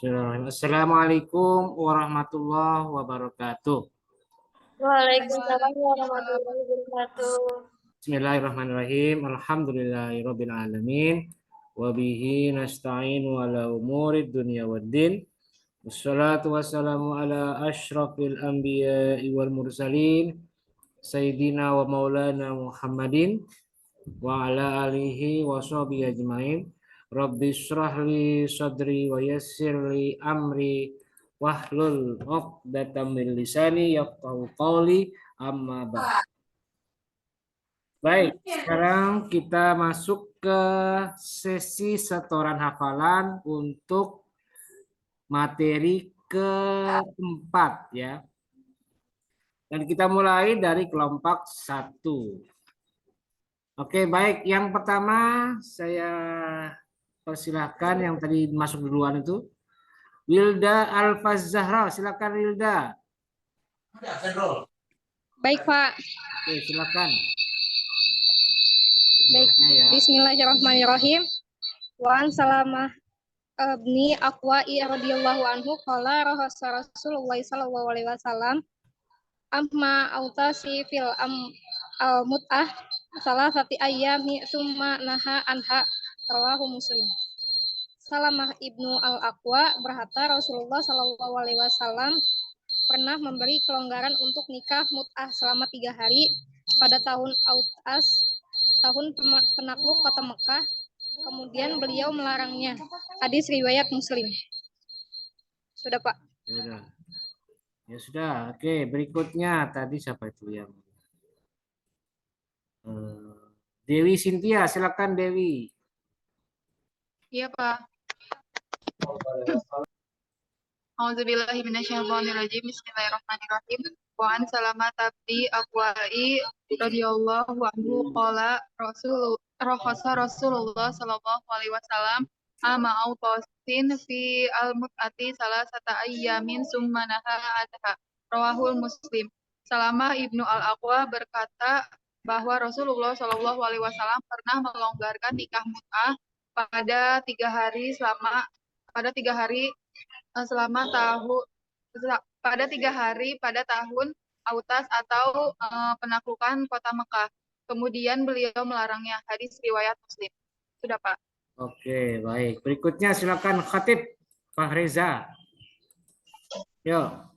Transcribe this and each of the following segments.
Assalamualaikum warahmatullahi wabarakatuh. Waalaikumsalam warahmatullahi wabarakatuh. Bismillahirrahmanirrahim. Alhamdulillahirabbil alamin. Wa bihi nasta'inu ala umurid dunya waddin. Wassalatu wassalamu ala asyrafil anbiya'i wal mursalin sayyidina wa maulana Muhammadin wa ala alihi wa sahbihi ajmain. Rabbi shrah li sadri wa yassir li amri wahlul 'uqdatam min lisani yafqahu qawli amma ba'd. Baik, sekarang kita masuk ke sesi setoran hafalan untuk materi keempat ya. Dan kita mulai dari kelompok 1. Oke, baik. Yang pertama saya persilahkan yang tadi masuk duluan itu. Wilda Alfaz-Zahra, silakan Wilda. Baik, Pak. Oke, silakan. Baik. Ya. Bismillahirrahmanirrahim. Wa an Salamah ibni Aqwa'i radhiyallahu anhu qala Rasulullah sallallahu alaihi wasallam amma autasi fil mut'ah salah sati ayyami summa naha anha rawahu Muslim. Salamah ibnu al-Aqwa berkata Rasulullah sallallahu alaihi wasallam pernah memberi kelonggaran untuk nikah mut'ah selama 3 hari pada tahun Autas, tahun penakluk kota Mekah. Kemudian beliau melarangnya. Hadis riwayat Muslim. Sudah, Pak. Ya sudah. Oke, berikutnya tadi siapa itu yang Dewi Cynthia, silakan Dewi. Iya, Pak. A'udzubillahi minasyaitonirrajim. Bismillahirrahmanirrahim. Wa an Salamah tabdi Aqwa'i radhiyallahu anhu qala Rasulullah sallallahu alaihi wasallam ama autasin fi al-mut'ati salasata ayyamin summa naha anha. Rawahul Muslim. Salamah ibnu al-Aqwa berkata bahwa Rasulullah sallallahu alaihi wasallam pernah melonggarkan nikah mut'ah pada 3 hari selama pada 3 hari pada tahun Autas atau penaklukan kota Mekah. Kemudian beliau melarangnya. Hadis riwayat Muslim. Sudah, Pak. Oke, baik. Berikutnya silakan Khatib Pak Reza. Yo.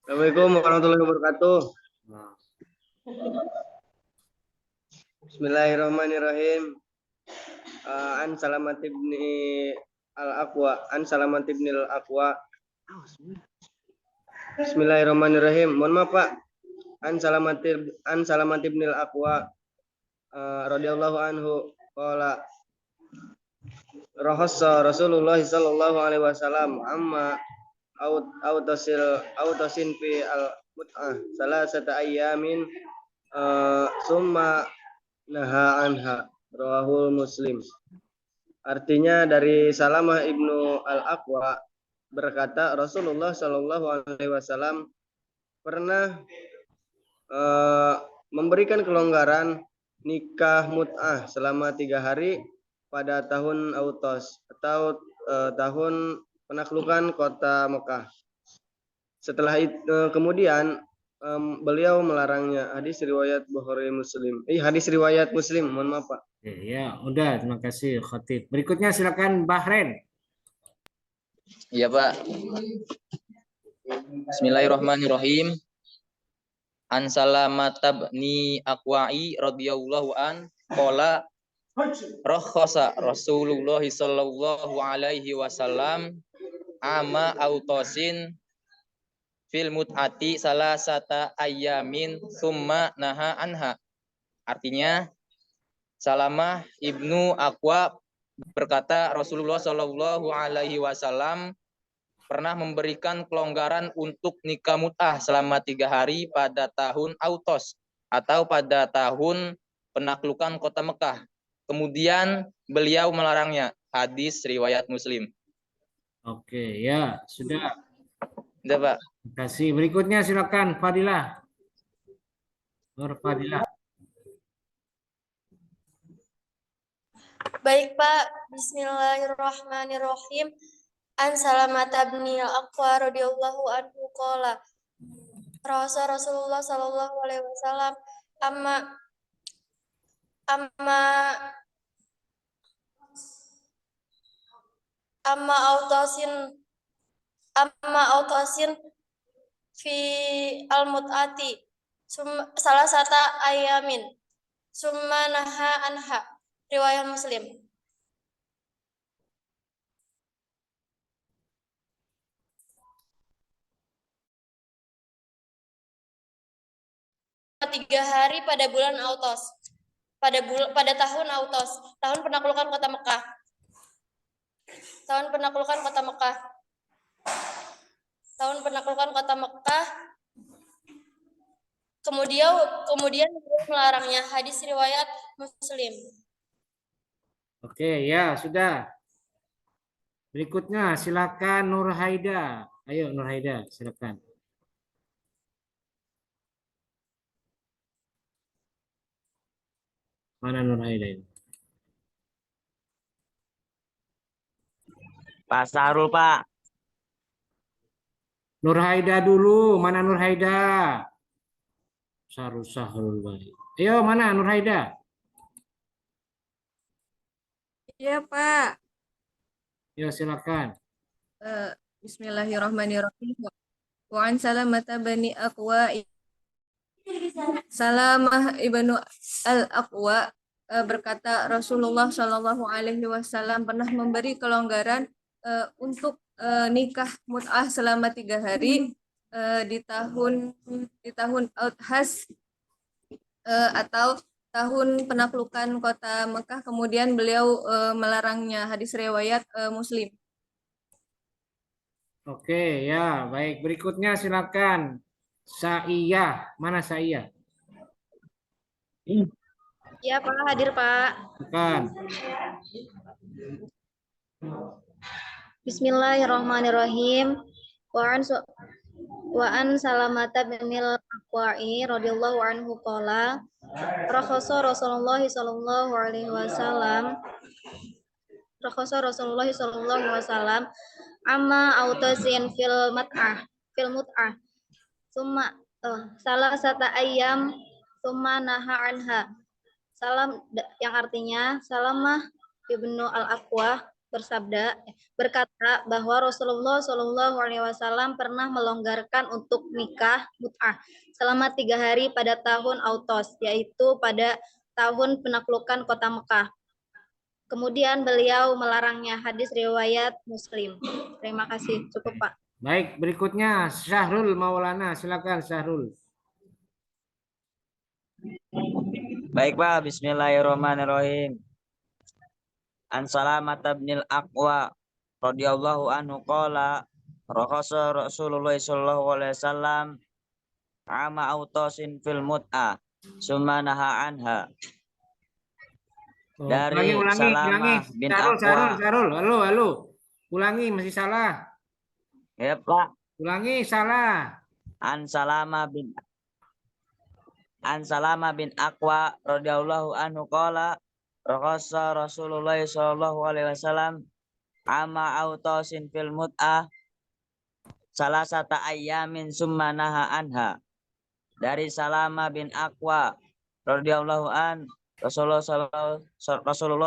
Assalamualaikum warahmatullahi wabarakatuh. Bismillahirrahmanirrahim. An Salamat ibni al-Aqwa. Bismillahirrahmanirrahim. Mohon maaf, Pak. An Salamat ibni al-Aqwa radhiyallahu anhu qala rahassa Rasulullah sallallahu alaihi wasallam amma autasin fi al-mut'ah salasata ayyamin summa naha anha. Rawahul Muslim. Artinya dari Salamah ibnu al-Aqwa berkata Rasulullah Shallallahu Alaihi Wasallam pernah memberikan kelonggaran nikah mut'ah selama 3 hari pada tahun Autos atau tahun penaklukan kota Mekah. Setelah itu kemudian beliau melarangnya. Hadis riwayat Bukhari Muslim. Hadis riwayat Muslim. Mohon maaf, Pak. Ya, udah. Terima kasih, Khatib. Berikutnya silakan Bahren. Iya, Pak. Bismillahirrahmanirrahim. An Salamah tabni Aqwa'i radhiyallahu an qala rakhasa Rasulullah sallallahu alaihi wasallam ama autosin fil mut'ati salasata ayyamin summa naha anha. Artinya Salamah ibnu Aqwa berkata Rasulullah Shallallahu alaihi wasallam pernah memberikan kelonggaran untuk nikah mut'ah selama 3 hari pada tahun Autos atau pada tahun penaklukan kota Mekah. Kemudian beliau melarangnya. Hadis riwayat Muslim. Oke, ya, sudah. Sudah, Pak. Terima kasih. Berikutnya silakan Fadilah. Nur Fadilah. Baik Pak, Bismillahirrahmanirrahim. An Salamata bin Al-Aqwa radhiyallahu anhu qala Rasulullah sallallahu alaihi wasallam amma amma amma autasin fi al-mut'ati salah satu ayamin summa naha anha riwayat Muslim. Tiga hari pada bulan Autos, pada tahun Autos, tahun penaklukan kota Mekah. Tahun penaklukan kota Mekah. Tahun penaklukan kota Mekah. Kemudian melarangnya. Hadis riwayat Muslim. Oke, ya sudah. Berikutnya silakan Nur Haida. Ayo Nur Haida, silakan. Mana Nur Haida ini? Pak Sarul, Pak. Nur Haida dulu. Mana Nur Haida? Sahrul baik. Ayo mana Nur Haida? Ya, Pak. Ya silakan. Bismillahirrahmanirrahim. Wa an Salamata bani Aqwa Salamah ibnu Al-Aqwa berkata Rasulullah Shallallahu alaihi wasallam pernah memberi kelonggaran untuk nikah mut'ah selama 3 hari di tahun Authas atau tahun penaklukan kota Mekah, kemudian beliau melarangnya. Hadis riwayat Muslim. Oke, ya, baik. Berikutnya silakan. Saiyah, mana Saiyah? Ya Pak, hadir Pak. Silakan. Bismillahirrahmanirrahim. Wa an Salamata bin Al-Aqwa'i radhiyallahu anhu qala rakhasa Rasulullah sallallahu alaihi wasallam amma autasin fil mut'ah summa salah satu ayam summa naha anha. Yang artinya Salamah ibnu Al-Aqwa berkata bahwa Rasulullah Shallallahu alaihi wasallam pernah melonggarkan untuk nikah mut'ah selama 3 hari pada tahun Autos, yaitu pada tahun penaklukan kota Mekah. Kemudian beliau melarangnya. Hadis riwayat Muslim. Terima kasih. Cukup Pak. Baik, berikutnya Syahrul Maulana, silakan Syahrul. Baik, Pak. Bismillahirrahmanirrahim. An Salamata bin Al-Aqwa radhiyallahu anhu qala rakhasa Rasulullah sallallahu alaihi wasallam ama autasin fil mut'ah summa naha anha. Dari Salamah bin Aqwa. Syahrul. Halo. Ulangi, masih salah. Ya, Pak. Ulangi, salah. An Salamah bin Aqwa radhiyallahu anhu qala rakhasa Rasulullah sallallahu alaihi wasallam ama autasin fil mut'ah salah satu ayamin summa naha anha. Dari Salamah bin Aqwa radhiyallahu an Rasulullah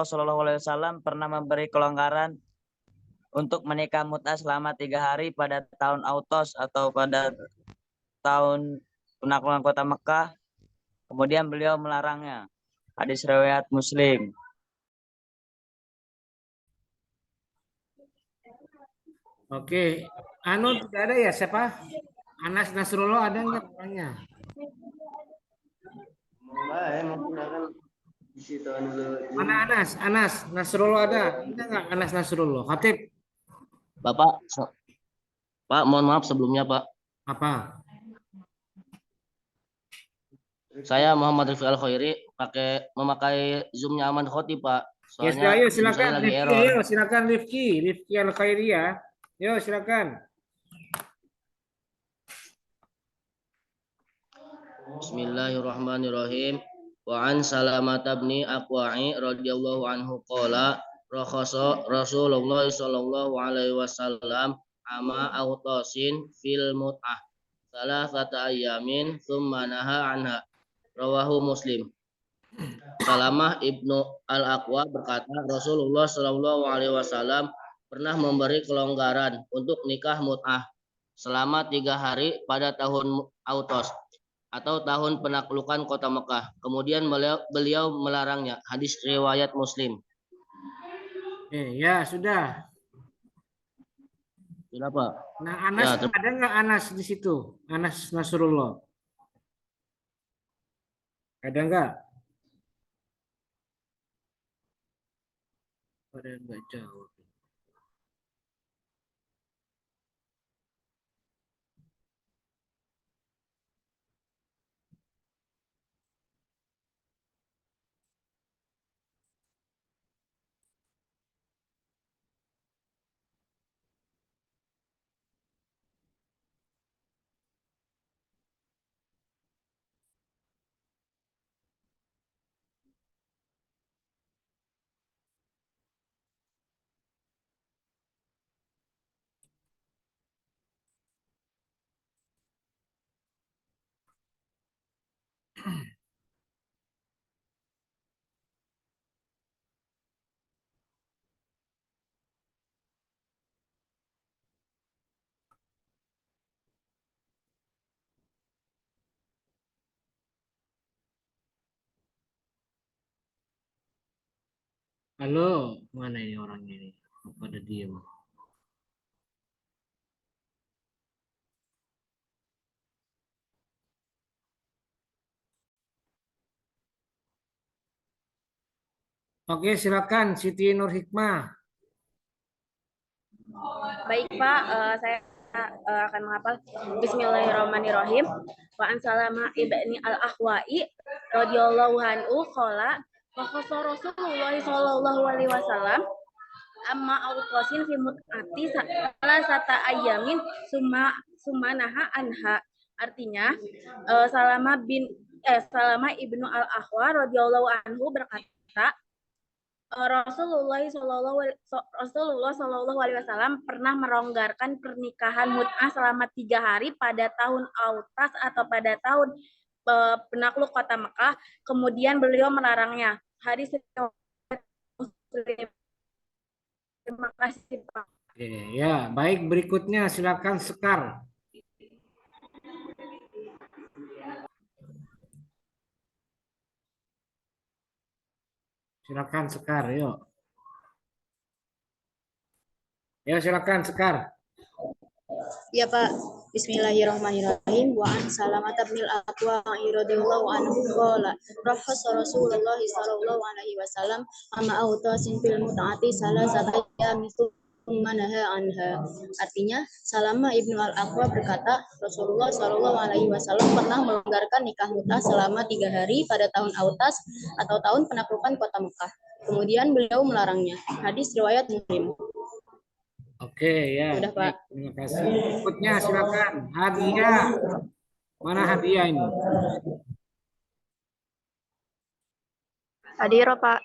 sallallahu alaihi wasallam pernah memberi kelonggaran untuk menikah mut'ah selama 3 hari pada tahun Autos atau pada tahun penaklukan kota Mekah. Kemudian beliau melarangnya. Hadis riwayat Muslim. Oke, tidak ada ya siapa? Anas Nasrullah ada nggak orangnya? Mana Anas Nasrullah ada? Ada nggak Anas Nasrullah? Khatib. Pak, mohon maaf sebelumnya, Pak. Apa? Saya Muhammad Rifki Al-Khairi memakai Zoom-nya Aman Khotib, Pak. Soalnya Ayo Zoom saya silakan lagi Rifki, error. silakan Rifki Al-Khairi ya. Yo silakan. Bismillahirrahmanirrahim. Wa an Salamah bin Aqwa'i radhiyallahu anhu qala rakhasa Rasulullah sallallahu alaihi wasallam ama autasin fil mut'ah salasata ayamin tsumma naha anha rawahu Muslim. Salamah ibnu Al-Aqwa berkata Rasulullah sallallahu alaihi wasallam pernah memberi kelonggaran untuk nikah mut'ah selama 3 hari pada tahun Autos atau tahun penaklukan kota Mekah. Kemudian beliau melarangnya. Hadis riwayat Muslim. Ya sudah. Sudah Pak. Nah, Anas Ya, ada nggak Anas di situ? Anas Nasrullah. Ada nggak? Ada yang nggak jawab. Halo, mana ini orangnya ini? Pada diem. Oke, silakan Siti Nur Hikmah. Baik Pak, saya akan menghafal Bismillahirrahmanirrahim. Wa an Salamah ibni Al-Aqwa'i radhiyallahu anhu qala wa khassa Rasulullah sallallahu alaihi wasallam amma auqasin fi mut'ati salasata ayamin summa naha anha. Artinya Salamah ibnu Al-Aqwa radhiyallahu anhu berkata Rasulullah Shallallahu Alaihi Wasallam pernah melonggarkan pernikahan mut'ah selama 3 hari pada tahun Autas atau pada tahun penakluk kota Mekah. Kemudian beliau melarangnya. Hadis Muslim. Terima kasih Pak. Ya, baik berikutnya silakan Sekar. Silakan Sekar, yuk. Ya, silakan Sekar. Ya Pak, Bismillahirrahmanirrahim. Wa an Salamah bin Al-Aqwa radhiyallahu anhu qala rakhasa Rasulullah sallallahu alaihi wasallam amma autasin fil mut'ati salasata ayamin tsumma naha anha. Artinya, Salamah ibnu Al-Aqwa berkata, Rasulullah sallallahu alaihi wasallam pernah melonggarkan nikah mut'ah selama 3 hari pada tahun Autas atau tahun penaklukan kota Mekah. Kemudian beliau melarangnya. Hadis riwayat Muslim. Oke, ya. Sudah, Pak. Terima kasih. Berikutnya silakan Hadiah. Mana Hadiah ini? Hadir, Pak.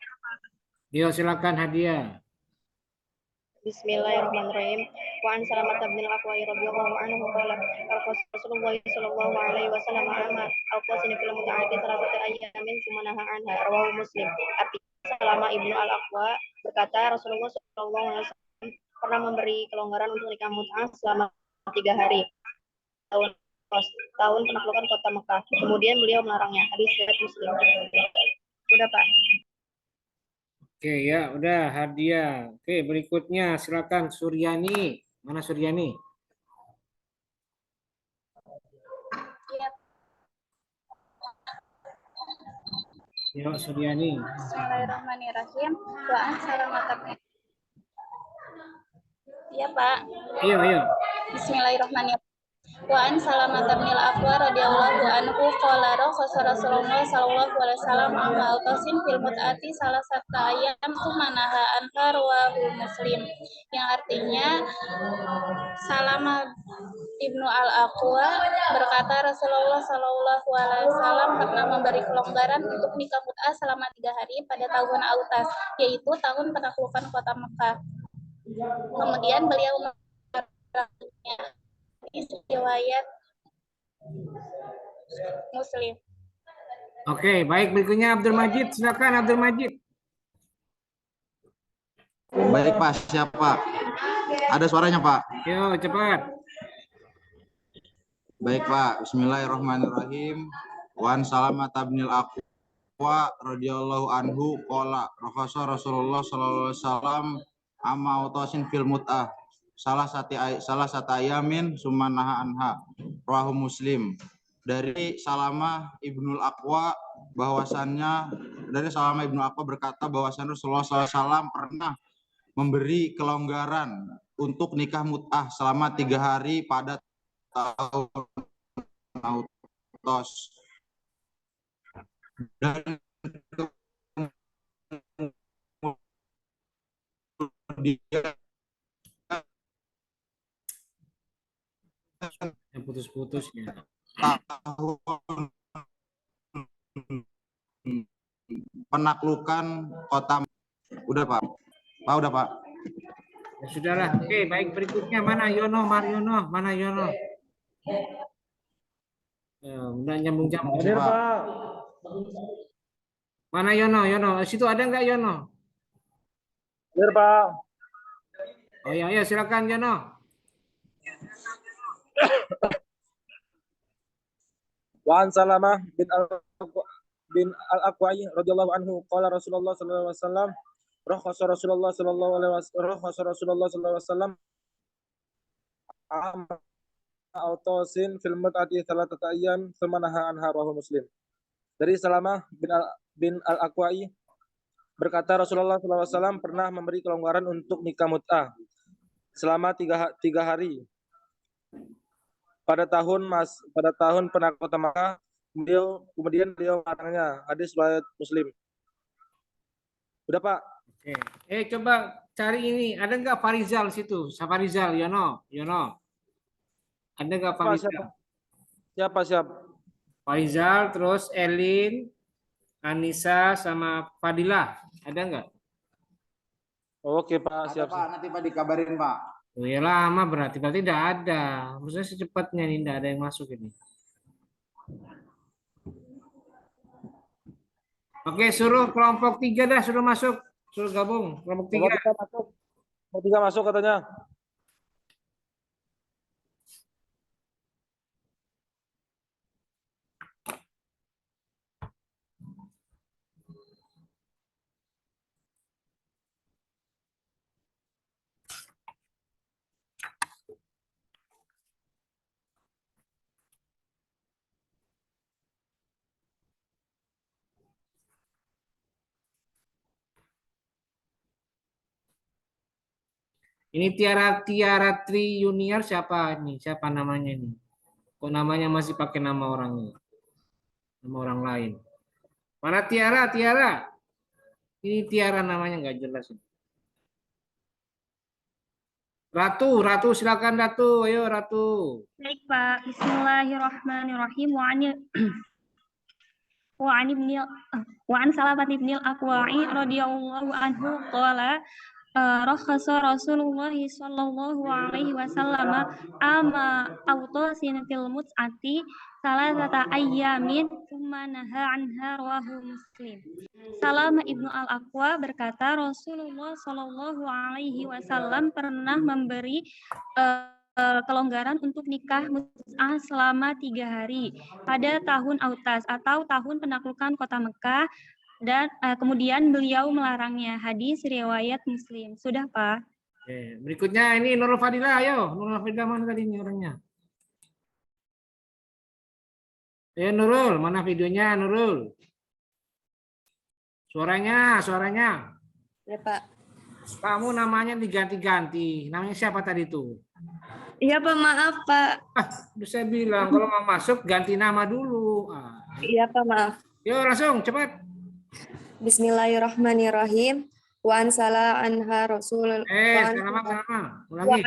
Yo, silakan Hadiah. Bismillahirrahmanirrahim. Wa an Salamah bin Al-Aqwa radhiyallahu anhu qala Rasulullah sallallahu alaihi wasallam amma al-qasin fil muta'ati salasata ayamin tsumma naha anha rawahu Muslim. Artinya Salamah ibnu Al-Aqwa berkata Rasulullah sallallahu alaihi wasallam pernah memberi kelonggaran untuk nikah mut'ah selama 3 hari tahun penaklukan kota Mekah. Kemudian beliau melarangnya. Hadis riwayat Muslim. Udah Pak. Oke, ya, udah Hadiah. Oke, berikutnya silakan Suryani. Mana Suryani? Ya, Suryani. Bismillahirrahmanirrahim. Wa an Salamah bin Iya Pak. Ayo. Bismillahirrahmanirrahim. Wa an Salamah bin al-Aqwa radhiyallahu anhu qala rakhasa Rasulullah sallallahu alaihi wasallam amma utasin fil mut'ati salah satu ayam sumanaha anha rawahu Muslim. Yang artinya Salamah Ibnu al-Aqwa berkata Rasulullah sallallahu alaihi wasallam pernah memberi kelonggaran untuk nikah mut'ah selama 3 hari pada tahun Autas, yaitu tahun penaklukan kota Mekah. Kemudian beliau melakukannya di riwayat Muslim. Oke, baik, berikutnya Abdul Majid. Silakan Abdul Majid. Baik Pak, siapa? Ada suaranya Pak? Yo, cepat. Baik Pak, Bismillahirrahmanirrahim. Wan Salamah bin al-Aqwa radhiyallahu anhu qala rakhasa Rasulullah sallallahu alaihi wasallam amma utasin fil mut'ah salah satu ayamin sumanaha anha rawahu Muslim. Dari Salamah Ibnul Aqwa berkata bahwasannya Rasulullah SAW pernah memberi kelonggaran untuk nikah mut'ah selama 3 hari pada tahun Autos. Dan kemudian Yang putus-putus ya. tahun penaklukan kota. Udah Pak. Pak udah Pak. Ya, sudahlah. Oke, baik, berikutnya mana Yono Mariono? Mana Yono? Ya, udah nyambung-nyambung. Mana Yono? Yono, situ ada nggak Yono? Hadir Pak. Oh ya, ya silakan Yono. Wa an Salamah bin al-Aqwa'i radhiyallahu anhu qala Rasulullah sallallahu alaihi wasallam rakhasa Rasulullah sallallahu alaihi wasallam autosin fil mut'ati thalathata ayyam samanaha anha rawahu Muslim. Dari Salamah bin al-Aqwa'i berkata Rasulullah sallallahu alaihi wasallam pernah memberi kelonggaran untuk nikah mut'ah selama 3 hari. Pada tahun penaklukan kota Makkah, kemudian beliau melarangnya. Hadis riwayat Muslim. Udah Pak. Oke. Coba cari ini, ada nggak Farizal situ? Farizal, Yono. Ada nggak Farizal? Siapa? Farizal, terus Elin, Anissa, sama Fadilah. Ada nggak? Oke Pak, siap. Pak, nanti Pak dikabarin Pak. Oh ya lama berarti tidak ada. Maksudnya secepatnya ini tidak ada yang masuk ini. Oke, suruh kelompok 3 dah, suruh masuk, suruh gabung kelompok 3. Kelompok 3 masuk katanya. Ini Tiara Tri Junior siapa ini? Siapa namanya ini? Kok namanya masih pakai nama orangnya? Nama orang lain. Mana Tiara? Ini Tiara namanya nggak jelas. Ratu, silakan Ratu. Ayo Ratu. Baik Pak, Bismillahirrahmanirrahim. Wa an Salamah bin al-Aqwa'i radhiyallahu anhu qala rakhasa Rasulullah sallallahu alaihi wasallam ama autosin fil mut'ati salasata ayyamin tsumma naha anha rawahu Muslim. Salamah Ibnu al-Aqwa berkata Rasulullah sallallahu alaihi wasallam pernah memberi kelonggaran untuk nikah mut'ah selama 3 hari pada tahun Autas atau tahun penaklukan kota Mekah. Dan kemudian beliau melarangnya. Hadis riwayat Muslim. Sudah Pak. Oke. Berikutnya ini Nurul Fadilah. Ayo, Nurul Fadilah mana tadi ini orangnya? Ayo Nurul, mana videonya Nurul? Suaranya. Ya Pak. Kamu namanya diganti-ganti. Namanya siapa tadi itu? Iya Pak, maaf Pak. Udah saya bilang kalau mau masuk ganti nama dulu. Iya Pak, maaf. Yuk langsung cepat. Bismillahirrahmanirrahim. Wa an sala anha rasul Sama. Ulangi.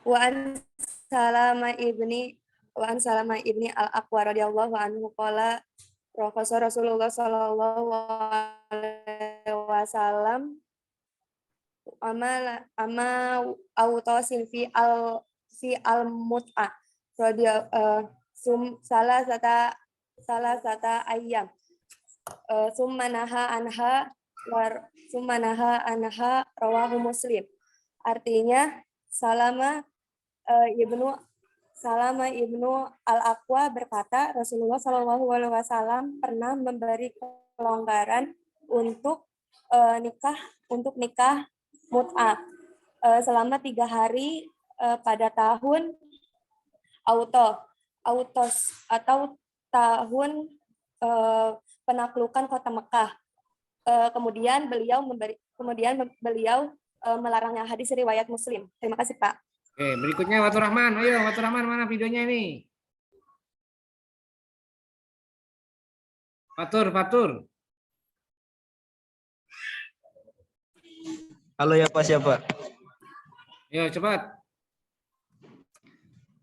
wa an salama ibni al-Aqwa radhiyallahu anhu qala Rasulullah sallallahu alaihi wasallam ama autosin fi al mut'ah salah sata ayam summanaha anha rawahu Muslim. Artinya Salama ibnu al-Aqwa berkata Rasulullah Shallallahu Alaihi Wasallam pernah memberi kelonggaran untuk nikah mut'ah selama 3 hari pada tahun Autos atau tahun penaklukan kota Mekah. Kemudian beliau melarangnya, hadis riwayat Muslim. Terima kasih Pak. Oke, berikutnya Watur Rahman. Ayo Watur Rahman, mana videonya ini? Fatur. Halo ya Pak, siapa? Ayo cepat.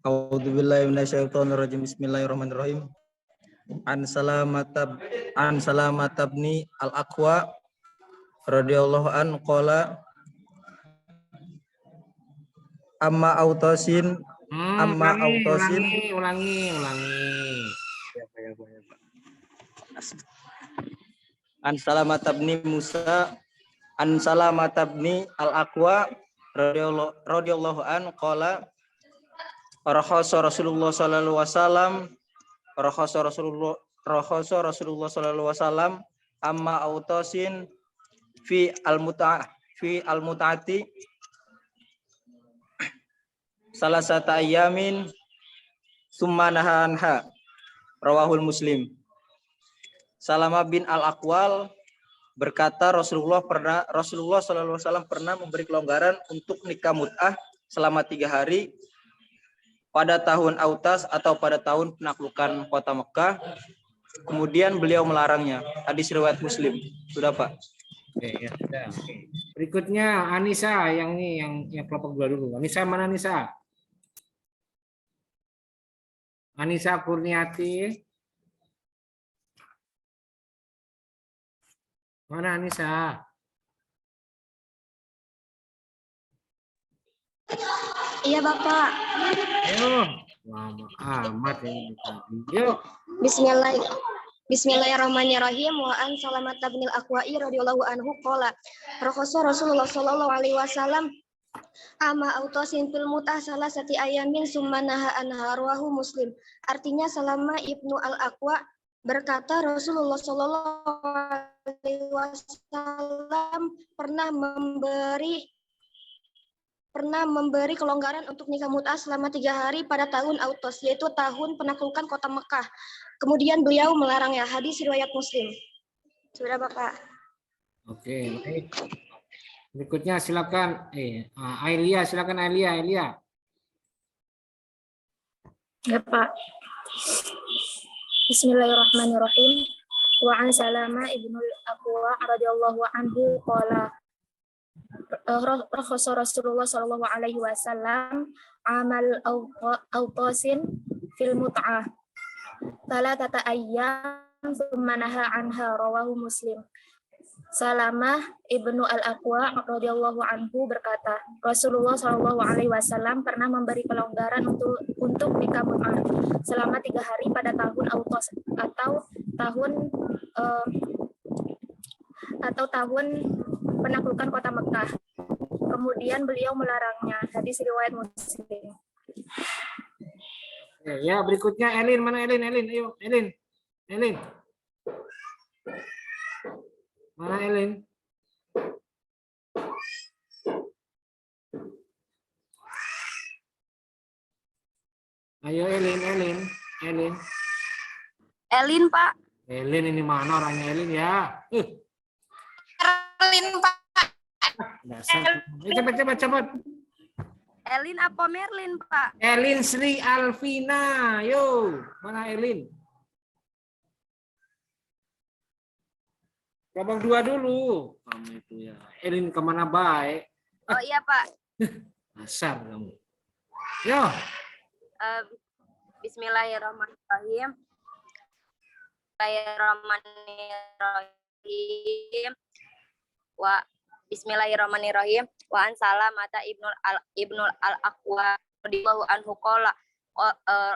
A'udzubillahi minasyaitonirrajim. Bismillahirrahmanirrahim. An Salamah bin al-Aqwa radhiyallahu an qala amma autosin ulangi. An Salamah bin Musa an Salamah bin al-Aqwa radhiyallahu an qala rakhasa Rasulullah sallallahu alaihi wasallam Rasulullah sallallahu alaihi wasallam amma autosin fi al-mut'ati salah satu ayamin summanaha anha rawahul Muslim. Salama bin al-Aqwal berkata Rasulullah sallallahu alaihi wasallam pernah memberi kelonggaran untuk nikah mut'ah selama 3 hari pada tahun Autas atau pada tahun penaklukan kota Mekah. Kemudian beliau melarangnya. Hadis riwayat Muslim. Sudah Pak. Oke, ya, sudah. Oke. Berikutnya Anissa yang kelompok 2 dulu. Anissa mana Anissa? Anissa Kurniati. Mana Anissa? Iya Bapak. Ayo, lama amat ini. Yuk. Bismillahirrahmanirrahim. Wa an Salamah bin al-Aqwa'i radhiyallahu anhu qala Rasulullah sallallahu alaihi wasallam ama autosin fil mut'ah salah sati ayamin summanaha anha rawahu Muslim. Artinya Salamah ibnu al-Aqwa berkata Rasulullah sallallahu alaihi wasallam pernah memberi kelonggaran untuk nikah mut'ah selama 3 hari pada tahun Autos, yaitu tahun penaklukan kota Mekah. Kemudian beliau melarangnya. Hadis riwayat Muslim. Sudah Bapak. Oke, baik. Berikutnya silakan Ailia, silakan Ailia. Ya Pak. Bismillahirrahmanirrahim. Wa an Salamah ibnul Aqwa radhiyallahu anhu qala rakhasa Rasulullah sallallahu alaihi wasallam amal autosin fil mut'ah salatata ayyam summanaha anha rawahu Muslim. Salamah ibnu al-Aqwa radhiyallahu anhu berkata Rasulullah sallallahu alaihi wasallam pernah memberi kelonggaran untuk nikah mut'ah selama 3 hari pada tahun Autos atau tahun penaklukan kota Mekah. Kemudian beliau melarangnya. Hadis riwayat Muslim. Ya, berikutnya Elin. Mana Elin? Ayo, Elin. Mana Elin? Ayo Elin. Elin Pak. Elin ini mana orangnya Elin ya? Elin Pak. Cepat. Elin apa Merlin, Pak? Elin Sri Alvina. Yo, mana Elin? Kelompok 2 dulu. Kamu itu ya. Elin kemana baik? Oh iya, Pak. Dasar kamu. Yo. Bismillahirrahmanirrahim. Bismillahirrahmanirrahim. Bismillahirrahmanirrahim. Wa an Salamata ibnul al-Aqwa radhiyallahu anhu qala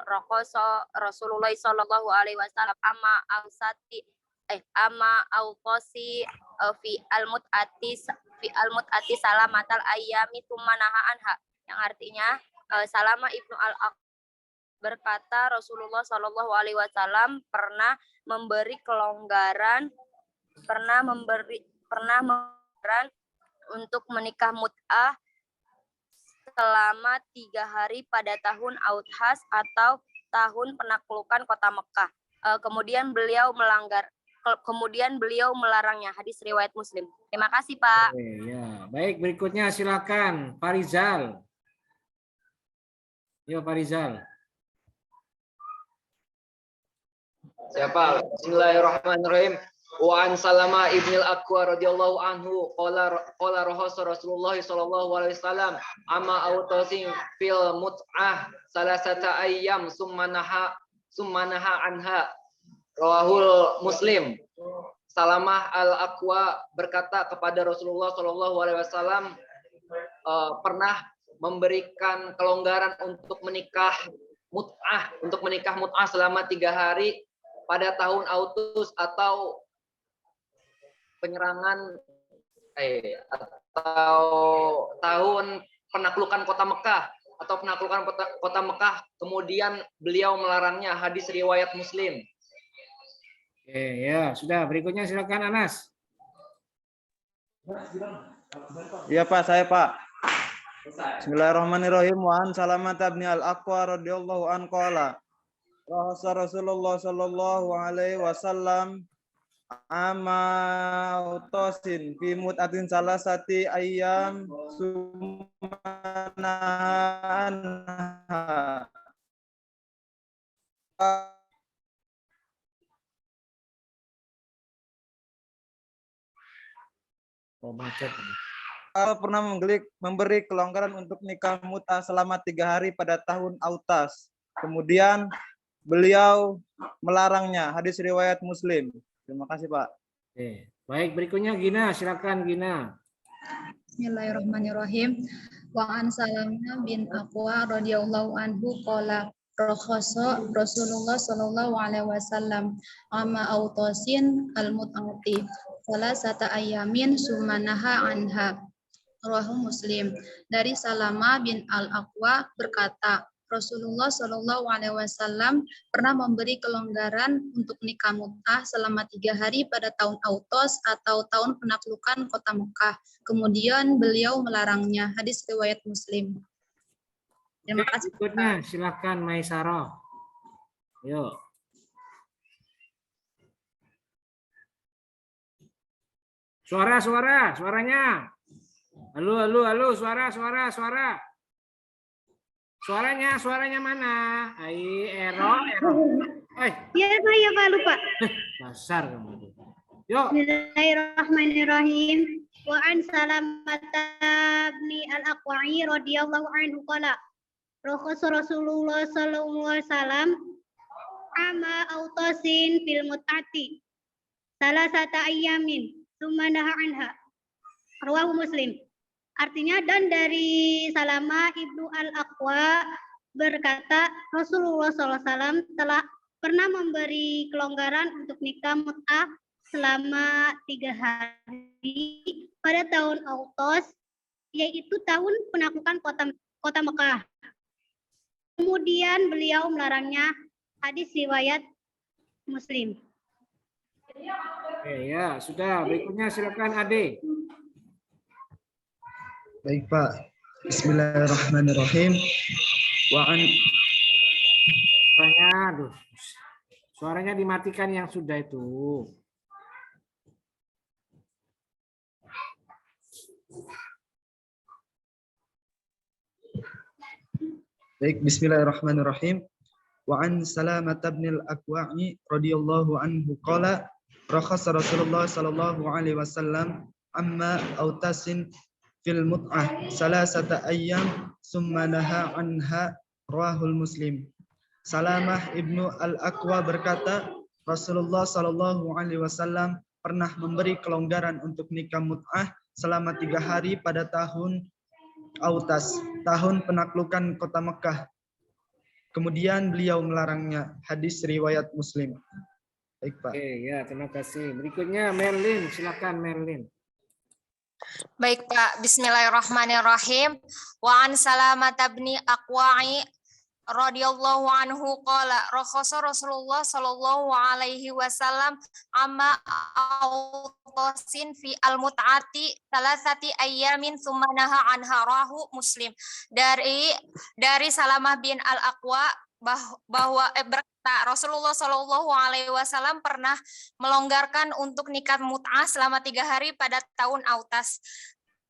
raqasa Rasulullah sallallahu alaihi wasallam ama auqasi fi al-mut'ati salamatal ayyami tsumma naha anha, yang artinya Salama ibnu al-Aqwa berkata Rasulullah sallallahu alaihi wasallam pernah memberi kelonggaran untuk menikah mut'ah selama 3 hari pada tahun Authas atau tahun penaklukan kota Mekah. Kemudian beliau melarangnya. Hadis riwayat Muslim. Terima kasih, Pak. Ya, baik, berikutnya silakan Pak Rizal. Yo, Pak Rizal. Siapa? Bismillahirrahmanirrahim. Wa an Salama ibnil Aqwa radhiyallahu anhu qala Rasulullah sallallahu alaihi wasallam ama autasin fil mut'ah salasata ayyam summa naha anha. Rawahul Muslim. Salamah al-Aqwa berkata kepada Rasulullah sallallahu alaihi wasallam pernah memberikan kelonggaran untuk menikah mut'ah selama 3 hari pada tahun Autus atau tahun penaklukan kota Mekah, kemudian beliau melarangnya. Hadis riwayat Muslim. Oke, ya, sudah. Berikutnya silakan Anas. Iya Pak, saya Pak. Bismillahirrahmanirrahim. Wa an Salamata bin al-Aqwa radhiyallahu anhu qala Rasulullah sallallahu alaihi wasallam ama utosin fi mut'atin salasati ayyam sumanaha. Pernah memberi kelonggaran untuk nikah mut'ah selama 3 hari pada tahun Autas. Kemudian beliau melarangnya. Hadis riwayat Muslim. Terima kasih, Pak. Oke. Baik, berikutnya Gina, silakan Gina. Bismillahirrahmanirrahim. Wa an Salamah bin Aqwa radhiyallahu anhu qala rakhasa Rasulullah sallallahu alaihi wasallam amma autasin al-mut'ati salasata ayamin sumanaha anha. Rawahu Muslim. Dari Salamah bin al-Aqwa berkata, Rasulullah Shallallahu Alaihi Wasallam pernah memberi kelonggaran untuk nikah mut'ah selama 3 hari pada tahun Autos atau tahun penaklukan kota Mekah. Kemudian beliau melarangnya. Hadis riwayat Muslim. Terima kasih. Berikutnya silakan Maisarah. Yuk. Suaranya. Halo, suara. Suaranya mana? Error. Iya Pak, lupa. Dasar kamu. Yuk. Bismillahirrahmanirrahim. Wa an Salamata bin al-Aqwa'i radhiyallahu anhu qala rakhasa Rasulullah sallallahu alaihi wasallam ama autasin fil mut'ati salasata ayyamin tsumma naha anha. Rawahu Muslim. Artinya, dan dari Salama ibnu al-Aqwa berkata Rasulullah SAW telah pernah memberi kelonggaran untuk nikah mut'ah selama 3 hari pada tahun Autos, yaitu tahun penaklukan kota Mekah. Kemudian beliau melarangnya. Hadis riwayat Muslim. Oke, ya, sudah. Berikutnya silakan Ade. Baik Pak, Bismillahirrahmanirrahim. Suaranya dimatikan yang sudah itu. Baik, bismillahirrahmanirrahim. Wa an Salamah bin al-Akwa'i radhiyallahu anhu qala rakhasa Rasulullah sallallahu alaihi wasallam amma autasin fil mut'ah salasata ayyam summa naha anha rawahul Muslim. Salamah ibnu al-Aqwa berkata, Rasulullah sallallahu alaihi wasallam pernah memberi kelonggaran untuk nikah mut'ah selama 3 hari pada tahun Autas, tahun penaklukan kota Mekah. Kemudian beliau melarangnya. Hadis riwayat Muslim. Baik, Pak. Oke, ya, terima kasih. Berikutnya Merlin, silakan Merlin. Baik, Pak. Bismillahirrahmanirrahim. Wa an Salamah bin Aqwa'i radhiyallahu anhu qala rakhasa Rasulullah sallallahu alaihi wasallam amma autasin fi al-mut'ati salasati ayyamin tsumma naha anha rahu Muslim. Dari Salamah bin Al-Aqwa bahwa berkata Rasulullah sallallahu alaihi wasallam pernah melonggarkan untuk nikah mut'ah selama 3 hari pada tahun Autas,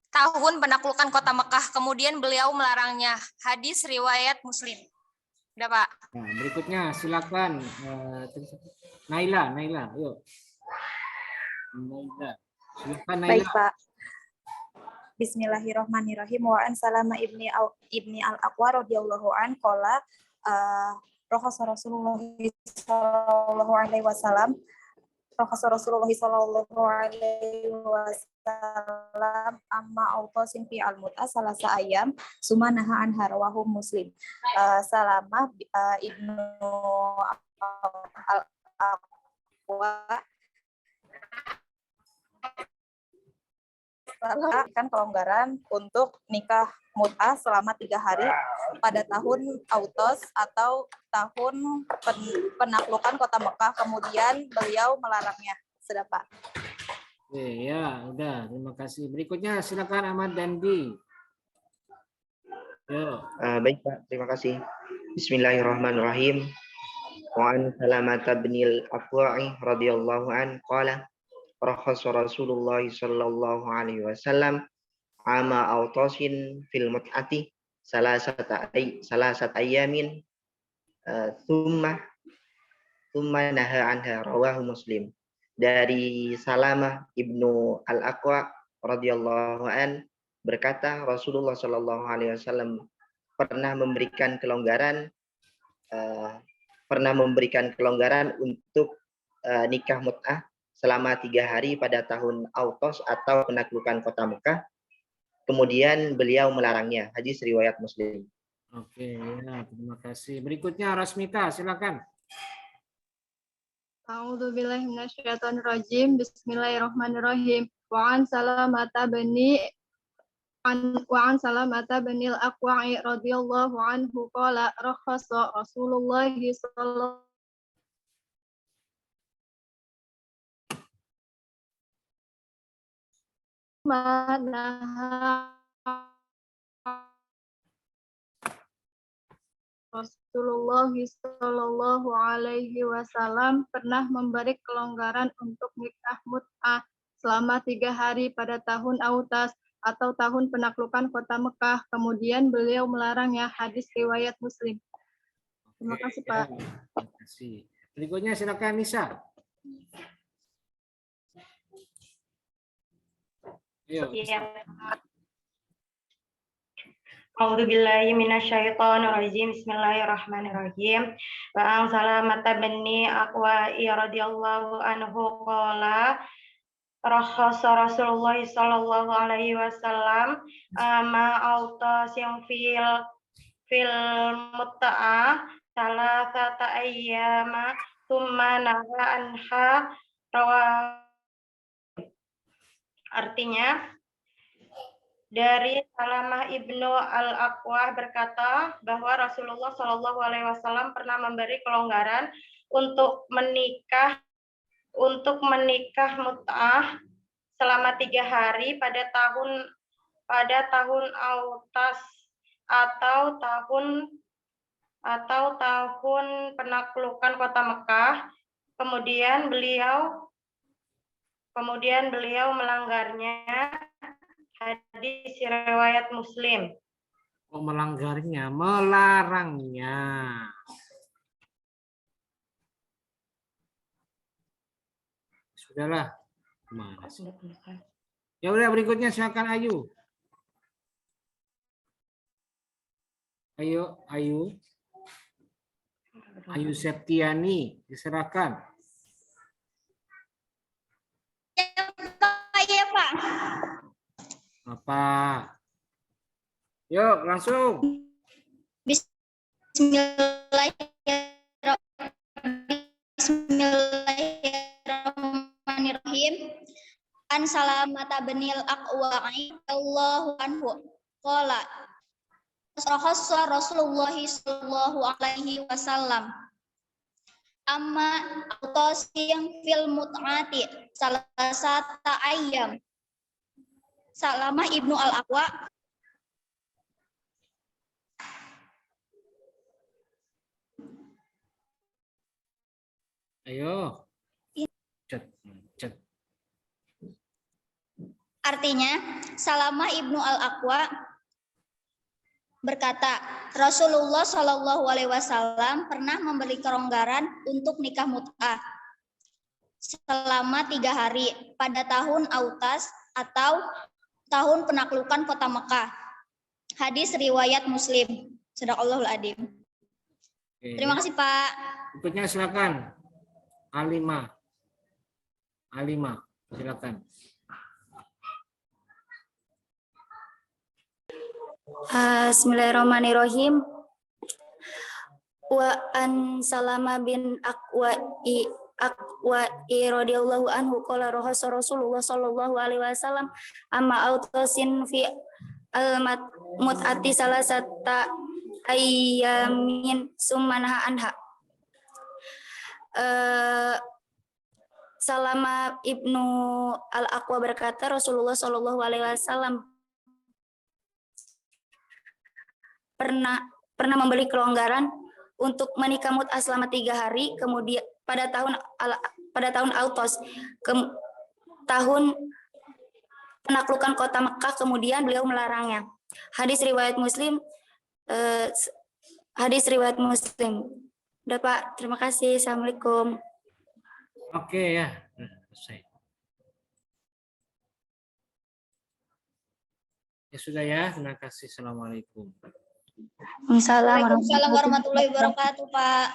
tahun penaklukan kota Mekah. Kemudian beliau melarangnya. Hadis riwayat Muslim. Udah, Pak. Nah, berikutnya silakan Naila, yuk. Naila. Silakan Naila. Baik, Pak. Bismillahirrahmanirrahim. Wa an Salamah ibni al-Aqwa radhiyallahu an qala rakhasa Rasulullah sallallahu alaihi wasallam amma autasin fi al-mut'ah salasa ayam sumanaha anha rawahu Muslim. Salamah ibnu al-Aqwa kan kelonggaran untuk nikah mut'ah selama 3 hari pada tahun Autos atau tahun penaklukan kota Mekah. Kemudian beliau melarangnya. Sudah, Pak. Oke, ya, udah. Terima kasih. Berikutnya silakan Ahmad Dandi. Baik, Pak. Terima kasih. Bismillahirrahmanirrahim. Wa an Salamah bin al-Aqwa'i radhiyallahu an qala rakhasa Rasulullah sallallahu alaihi wasallam ama autasin fil mut'ati salasat ayamin thumma naha anha rawahu Muslim. Dari Salamah ibnu al-Aqwa radhiyallahu an berkata Rasulullah sallallahu alaihi wasallam pernah memberikan kelonggaran untuk nikah mut'ah selama 3 hari pada tahun Autos atau penaklukan kota Mekah. Kemudian beliau melarangnya. Hadis riwayat Muslim. Oke, ya, terima kasih. Berikutnya Rasmita, silakan. A'udzubillahi minasyaitonirrajim. Bismillahirrahmanirrahim. Wa an Salamah bin al-Aqwa'i radhiyallahu anhu qala rakhasa Rasulullah sallallahu Rasulullah Shallallahu Alaihi Wasallam pernah memberi kelonggaran untuk nikah mut'ah selama 3 hari pada tahun Autas atau tahun penaklukan kota Mekah. Kemudian beliau melarangnya. Hadis riwayat Muslim. Terima kasih, Pak. Terima kasih. Berikutnya silakan Nisa. A'udzubillahi minasyaitonirrajim. Bismillahirrahmanirrahim. Wa an Salamah bin Aqwa'i radhiyallahu anhu qala rakhasa Rasulullah sallallahu alaihi wasallam ma autasin fil mut'ah salasata ayyama tsumma naha anha rawah. Artinya, dari Salamah ibnu al-Aqwa berkata bahwa Rasulullah Shallallahu Alaihi Wasallam pernah memberi kelonggaran untuk menikah mut'ah selama 3 hari pada tahun Autas atau tahun penaklukan kota Mekah. Kemudian beliau melanggarnya. Hadis riwayat Muslim. Oh, melanggarnya, melarangnya. Sudahlah. Mana sih? Ya udah, berikutnya silakan Ayu. Ayo, Ayu. Ayu Septiani, diserahkan. Iya, Pak. Apa? Yuk, langsung. Bismillahirrahmanirrahim. An Salamata binil Aqwa'i Allahu anhu qala Rakhasa Rasulullah sallallahu alaihi wasallam amma autosim fil mut'ati salasata ayyam. Salamah Ibnu Al-Aqwa Ayo. Cet. artinya Salamah Ibnu Al-Aqwa berkata, Rasulullah Shallallahu Alaihi Wasallam pernah memberi kelonggaran untuk nikah mut'ah selama 3 hari pada tahun Autas atau tahun penaklukan kota Mekah. Hadis riwayat Muslim. Sadaqallahul Adzim. Terima kasih, Pak. Berikutnya silakan. Alimah, silakan. Bismillahirrahmanirrahim. Wa an Salama bin Aqwa'i radhiyallahu anhu qala Rasulullah sallallahu alaihi wasallam amma autosin fi al-mut'ati salasata ayyamin summanha anha. Salama Ibnu Al-Aqwa berkata Rasulullah sallallahu alaihi wasallam pernah memberi kelonggaran untuk menikah mut'ah selama 3 hari, kemudian pada tahun Autos, tahun penaklukan kota Mekah, kemudian beliau melarangnya. Hadis riwayat Muslim. Udah Pak, terima kasih. Assalamualaikum. Oke ya, selesai. Ya sudah ya, terima kasih. Assalamualaikum. Waalaikumsalam warahmatullahi wabarakatuh, Pak.